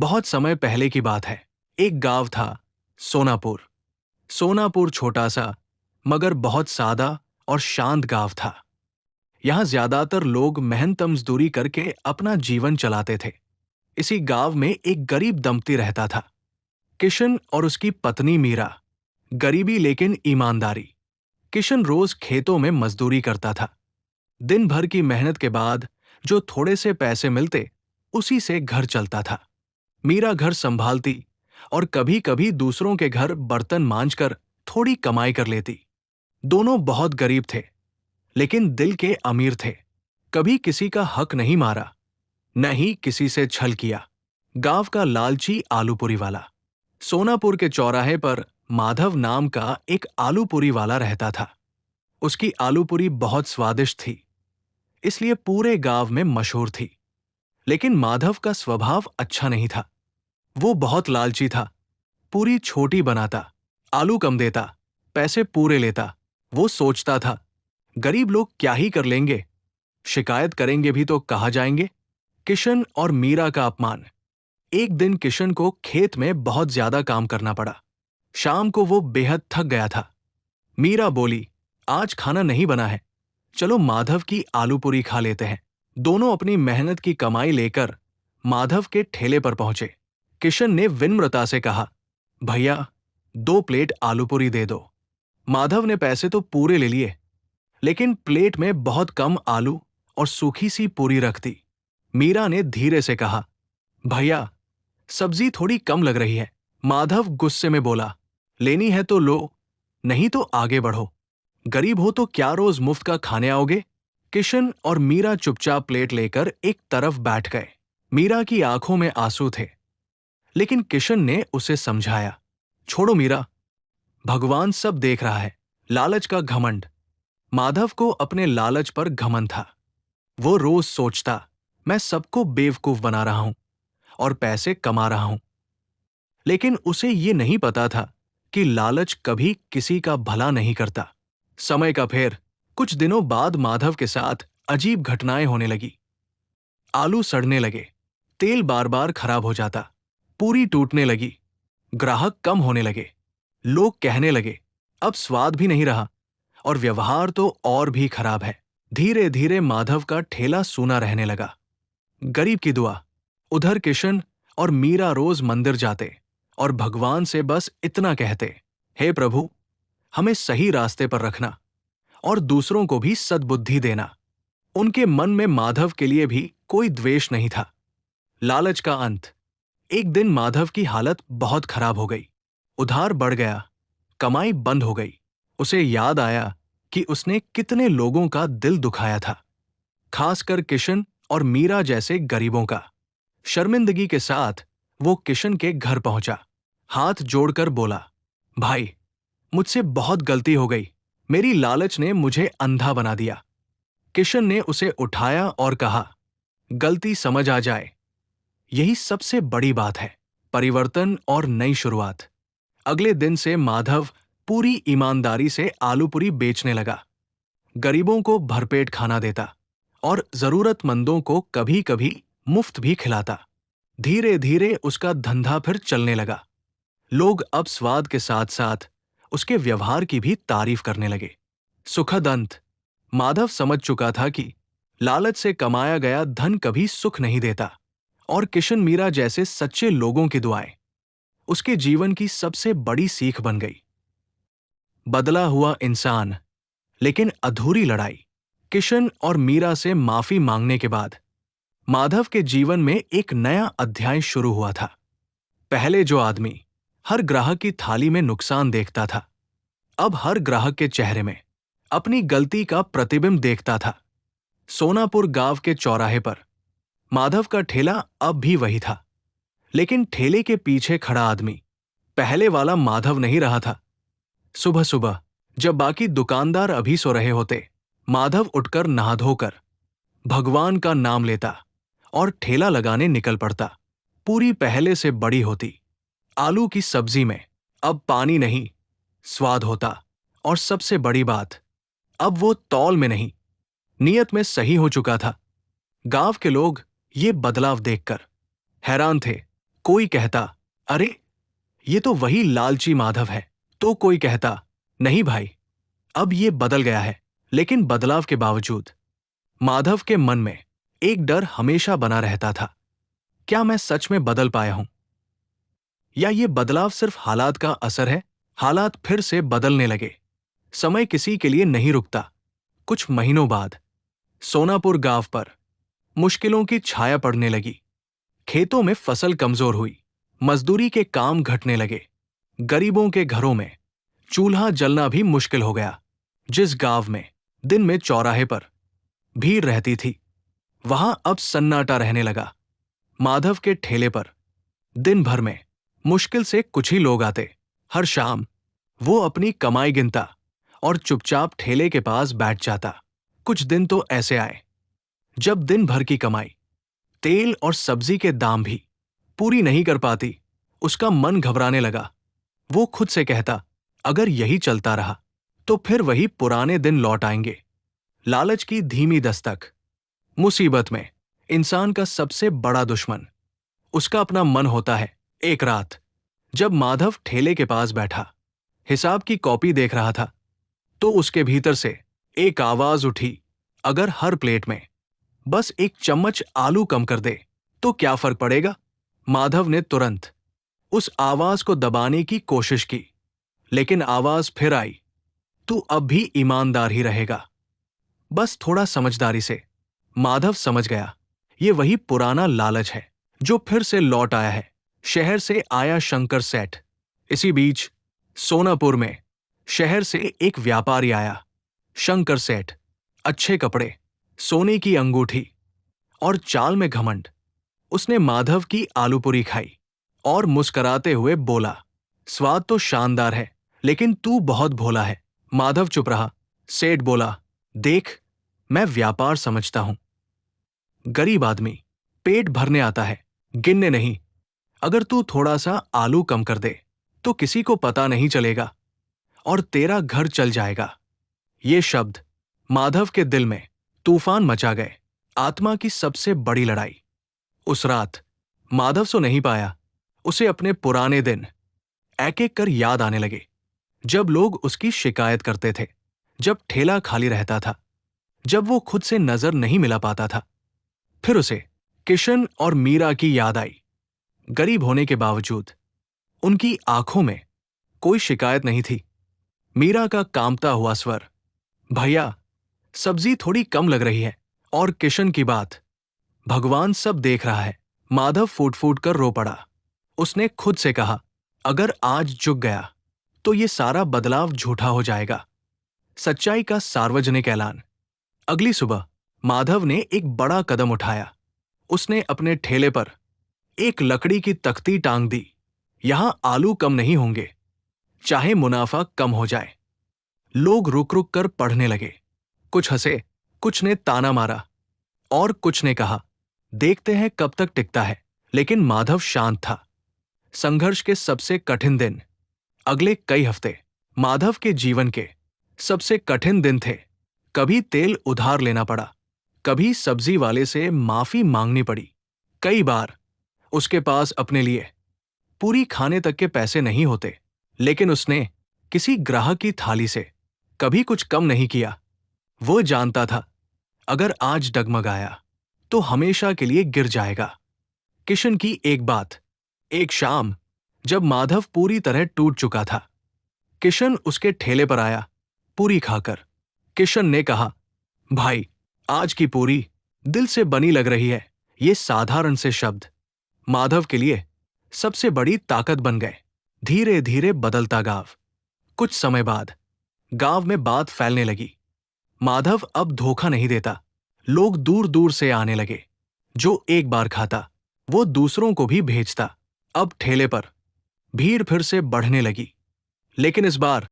बहुत समय पहले की बात है। एक गांव था, सोनापुर। सोनापुर छोटा सा मगर बहुत सादा और शांत गांव था। यहाँ ज्यादातर लोग मेहनत मजदूरी करके अपना जीवन चलाते थे। इसी गांव में एक गरीब दंपति रहता था, किशन और उसकी पत्नी मीरा। गरीबी लेकिन ईमानदारी। किशन रोज खेतों में मजदूरी करता था। दिन भर की मेहनत के बाद जो थोड़े से पैसे मिलते, उसी से घर चलता था। मीरा घर संभालती और कभी कभी दूसरों के घर बर्तन मांजकर थोड़ी कमाई कर लेती। दोनों बहुत गरीब थे, लेकिन दिल के अमीर थे। कभी किसी का हक नहीं मारा, न ही किसी से छल किया। गांव का लालची आलूपुरी वाला। सोनापुर के चौराहे पर माधव नाम का एक आलूपुरी वाला रहता था। उसकी आलूपुरी बहुत स्वादिष्ट थी, इसलिए पूरे गांव में मशहूर थी। लेकिन माधव का स्वभाव अच्छा नहीं था। वो बहुत लालची था। पूरी छोटी बनाता, आलू कम देता, पैसे पूरे लेता। वो सोचता था, गरीब लोग क्या ही कर लेंगे, शिकायत करेंगे भी तो कहाँ जाएंगे। किशन और मीरा का अपमान। एक दिन किशन को खेत में बहुत ज्यादा काम करना पड़ा। शाम को वो बेहद थक गया था। मीरा बोली, आज खाना नहीं बना है, चलो माधव की आलूपुरी खा लेते हैं। दोनों अपनी मेहनत की कमाई लेकर माधव के ठेले पर पहुंचे। किशन ने विनम्रता से कहा, भैया 2 प्लेट आलूपुरी दे दो। माधव ने पैसे तो पूरे ले लिए, लेकिन प्लेट में बहुत कम आलू और सूखी सी पूरी रख दी। मीरा ने धीरे से कहा, भैया सब्जी थोड़ी कम लग रही है। माधव गुस्से में बोला, लेनी है तो लो, नहीं तो आगे बढ़ो। गरीब हो तो क्या रोज मुफ्त का खाने आओगे। किशन और मीरा चुपचाप प्लेट लेकर एक तरफ बैठ गए। मीरा की आंखों में आंसू थे, लेकिन किशन ने उसे समझाया, छोड़ो मीरा, भगवान सब देख रहा है। लालच का घमंड। माधव को अपने लालच पर घमंड था। वो रोज सोचता, मैं सबको बेवकूफ बना रहा हूं और पैसे कमा रहा हूं। लेकिन उसे ये नहीं पता था कि लालच कभी किसी का भला नहीं करता। समय का फेर। कुछ दिनों बाद माधव के साथ अजीब घटनाएं होने लगी। आलू सड़ने लगे, तेल बार बार खराब हो जाता, पूरी टूटने लगी, ग्राहक कम होने लगे। लोग कहने लगे, अब स्वाद भी नहीं रहा और व्यवहार तो और भी खराब है। धीरे धीरे माधव का ठेला सूना रहने लगा। गरीब की दुआ। उधर किशन और मीरा रोज मंदिर जाते और भगवान से बस इतना कहते, हे प्रभु, हमें सही रास्ते पर रखना और दूसरों को भी सद्बुद्धि देना। उनके मन में माधव के लिए भी कोई द्वेष नहीं था। लालच का अंत। एक दिन माधव की हालत बहुत खराब हो गई। उधार बढ़ गया, कमाई बंद हो गई। उसे याद आया कि उसने कितने लोगों का दिल दुखाया था, खासकर किशन और मीरा जैसे गरीबों का। शर्मिंदगी के साथ वो किशन के घर पहुंचा। हाथ जोड़कर बोला, भाई, मुझसे बहुत गलती हो गई। मेरी लालच ने मुझे अंधा बना दिया। किशन ने उसे उठाया और कहा, गलती समझ आ जाए, यही सबसे बड़ी बात है। परिवर्तन और नई शुरुआत। अगले दिन से माधव पूरी ईमानदारी से आलूपुरी बेचने लगा। गरीबों को भरपेट खाना देता और जरूरतमंदों को कभी कभी मुफ्त भी खिलाता। धीरे धीरे उसका धंधा फिर चलने लगा। लोग अब स्वाद के साथ साथ उसके व्यवहार की भी तारीफ करने लगे। सुखद अंत। माधव समझ चुका था कि लालच से कमाया गया धन कभी सुख नहीं देता, और किशन मीरा जैसे सच्चे लोगों की दुआएं उसके जीवन की सबसे बड़ी सीख बन गई। बदला हुआ इंसान, लेकिन अधूरी लड़ाई। किशन और मीरा से माफी मांगने के बाद माधव के जीवन में एक नया अध्याय शुरू हुआ था। पहले जो आदमी हर ग्राहक की थाली में नुकसान देखता था, अब हर ग्राहक के चेहरे में अपनी गलती का प्रतिबिंब देखता था। सोनापुर गांव के चौराहे पर माधव का ठेला अब भी वही था, लेकिन ठेले के पीछे खड़ा आदमी पहले वाला माधव नहीं रहा था। सुबह सुबह जब बाकी दुकानदार अभी सो रहे होते, माधव उठकर नहा धोकर भगवान का नाम लेता और ठेला लगाने निकल पड़ता। पूरी पहले से बड़ी होती। आलू की सब्जी में अब पानी नहीं, स्वाद होता। और सबसे बड़ी बात, अब वो तौल में नहीं, नियत में सही हो चुका था। गांव के लोग ये बदलाव देखकर हैरान थे। कोई कहता, अरे ये तो वही लालची माधव है। तो कोई कहता, नहीं भाई, अब ये बदल गया है। लेकिन बदलाव के बावजूद माधव के मन में एक डर हमेशा बना रहता था। क्या मैं सच में बदल पाया हूं? या ये बदलाव सिर्फ हालात का असर है? हालात फिर से बदलने लगे। समय किसी के लिए नहीं रुकता। कुछ महीनों बाद सोनापुर गांव पर मुश्किलों की छाया पड़ने लगी। खेतों में फसल कमजोर हुई, मजदूरी के काम घटने लगे, गरीबों के घरों में चूल्हा जलना भी मुश्किल हो गया। जिस गांव में दिन में चौराहे पर भीड़ रहती थी, वहां अब सन्नाटा रहने लगा। माधव के ठेले पर दिन भर में मुश्किल से कुछ ही लोग आते। हर शाम वो अपनी कमाई गिनता और चुपचाप ठेले के पास बैठ जाता। कुछ दिन तो ऐसे आए जब दिन भर की कमाई, तेल और सब्जी के दाम भी पूरी नहीं कर पाती। उसका मन घबराने लगा। वो खुद से कहता, अगर यही चलता रहा तो फिर वही पुराने दिन लौट आएंगे। लालच की धीमी दस्तक। मुसीबत में इंसान का सबसे बड़ा दुश्मन उसका अपना मन होता है। एक रात जब माधव ठेले के पास बैठा, हिसाब की कॉपी देख रहा था, तो उसके भीतर से एक आवाज उठी, अगर हर प्लेट में बस एक चम्मच आलू कम कर दे तो क्या फर्क पड़ेगा? माधव ने तुरंत उस आवाज को दबाने की कोशिश की, लेकिन आवाज फिर आई, तू अब भी ईमानदार ही रहेगा, बस थोड़ा समझदारी से। माधव समझ गया, ये वही पुराना लालच है जो फिर से लौट आया है। शहर से आया शंकर सेठ। इसी बीच सोनापुर में शहर से एक व्यापारी आया। शंकर सेठ, अच्छे कपड़े, सोने की अंगूठी और चाल में घमंड। उसने माधव की आलूपुरी खाई और मुस्कराते हुए बोला, स्वाद तो शानदार है, लेकिन तू बहुत भोला है। माधव चुप रहा। सेठ बोला, देख, मैं व्यापार समझता हूं। गरीब आदमी पेट भरने आता है, गिनने नहीं। अगर तू थोड़ा सा आलू कम कर दे तो किसी को पता नहीं चलेगा और तेरा घर चल जाएगा। ये शब्द माधव के दिल में तूफान मचा गए। आत्मा की सबसे बड़ी लड़ाई। उस रात माधव सो नहीं पाया। उसे अपने पुराने दिन एक एक कर याद आने लगे। जब लोग उसकी शिकायत करते थे, जब ठेला खाली रहता था, जब वो खुद से नजर नहीं मिला पाता था। फिर उसे किशन और मीरा की याद आई। गरीब होने के बावजूद उनकी आंखों में कोई शिकायत नहीं थी। मीरा का कांपता हुआ स्वर, भैया सब्जी थोड़ी कम लग रही है। और किशन की बात, भगवान सब देख रहा है। माधव फूट फूट कर रो पड़ा। उसने खुद से कहा, अगर आज झुक गया तो ये सारा बदलाव झूठा हो जाएगा। सच्चाई का सार्वजनिक ऐलान। अगली सुबह माधव ने एक बड़ा कदम उठाया। उसने अपने ठेले पर एक लकड़ी की तख्ती टांग दी। यहां आलू कम नहीं होंगे, चाहे मुनाफा कम हो जाए। लोग रुक रुक कर पढ़ने लगे। कुछ हंसे, कुछ ने ताना मारा और कुछ ने कहा, देखते हैं कब तक टिकता है। लेकिन माधव शांत था। संघर्ष के सबसे कठिन दिन, अगले कई हफ्ते माधव के जीवन के सबसे कठिन दिन थे। कभी तेल उधार लेना पड़ा, कभी सब्जी वाले से माफी मांगनी पड़ी। कई बार उसके पास अपने लिए पूरी खाने तक के पैसे नहीं होते, लेकिन उसने किसी ग्राहक की थाली से कभी कुछ कम नहीं किया। वो जानता था, अगर आज डगमगाया तो हमेशा के लिए गिर जाएगा। किशन की एक बात। एक शाम जब माधव पूरी तरह टूट चुका था, किशन उसके ठेले पर आया, पूरी खाकर। किशन ने कहा, भाई, आज की पूरी दिल से बनी लग रही है। ये साधारण से शब्द माधव के लिए सबसे बड़ी ताकत बन गए। धीरे धीरे बदलता गांव। कुछ समय बाद गांव में बात फैलने लगी, माधव अब धोखा नहीं देता। लोग दूर दूर से आने लगे। जो एक बार खाता वो दूसरों को भी भेजता। अब ठेले पर भीड़ फिर से बढ़ने लगी, लेकिन इस बार